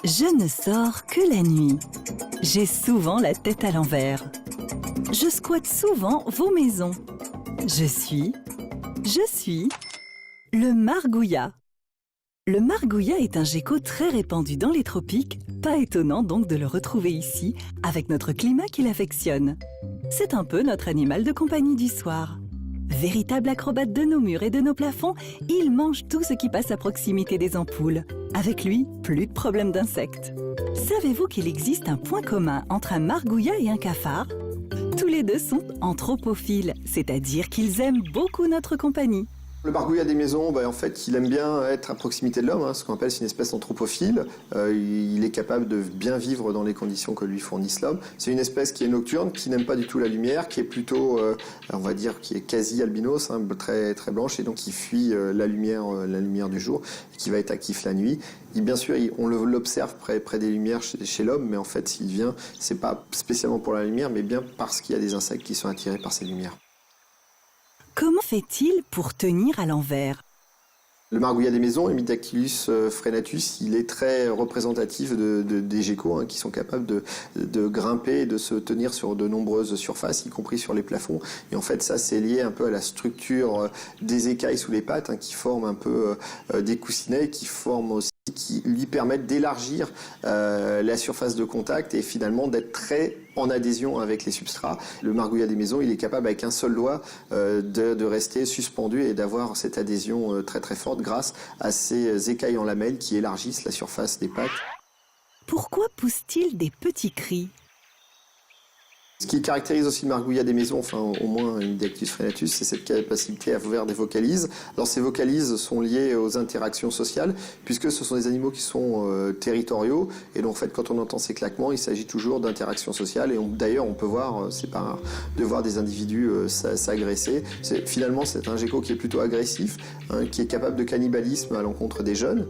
Je ne sors que la nuit. J'ai souvent la tête à l'envers. Je squatte souvent vos maisons. Je suis le margouillat. Le margouillat est un gecko très répandu dans les tropiques, pas étonnant donc de le retrouver ici, avec notre climat qu'il affectionne. C'est un peu notre animal de compagnie du soir. Véritable acrobate de nos murs et de nos plafonds, il mange tout ce qui passe à proximité des ampoules. Avec lui, plus de problème d'insectes. Savez-vous qu'il existe un point commun entre un margouillat et un cafard? Tous les deux sont anthropophiles, c'est-à-dire qu'ils aiment beaucoup notre compagnie. Le margouillat des maisons, en fait, il aime bien être à proximité de l'homme, ce qu'on appelle une espèce anthropophile. Il est capable de bien vivre dans les conditions que lui fournisse l'homme. C'est une espèce qui est nocturne, qui n'aime pas du tout la lumière, qui est plutôt, on va dire, qui est quasi albinos, très, très blanche, et donc qui fuit la lumière du jour, et qui va être actif la nuit. Et bien sûr, on l'observe près des lumières chez l'homme, mais en fait, s'il vient, c'est pas spécialement pour la lumière, mais bien parce qu'il y a des insectes qui sont attirés par ces lumières. Comment fait-il pour tenir à l'envers? Le margouillat des maisons, Hemidactylus frenatus, il est très représentatif des geckos qui sont capables de grimper et de se tenir sur de nombreuses surfaces, y compris sur les plafonds. Et en fait, ça, c'est lié un peu à la structure des écailles sous les pattes qui forment un peu des coussinets, qui lui permettent d'élargir la surface de contact et finalement d'être très en adhésion avec les substrats. Le margouillat des maisons, il est capable avec un seul doigt de rester suspendu et d'avoir cette adhésion très très forte grâce à ces écailles en lamelles qui élargissent la surface des pattes. Pourquoi pousse-t-il des petits cris? Ce qui caractérise aussi le margouillat des maisons, enfin au moins Hemidactylus frenatus, c'est cette capacité à faire des vocalises. Alors ces vocalises sont liées aux interactions sociales, puisque ce sont des animaux qui sont territoriaux, et donc en fait quand on entend ces claquements, il s'agit toujours d'interactions sociales, et d'ailleurs on peut voir, c'est pas rare, de voir des individus s'agresser. Finalement c'est un gecko qui est plutôt agressif, qui est capable de cannibalisme à l'encontre des jeunes.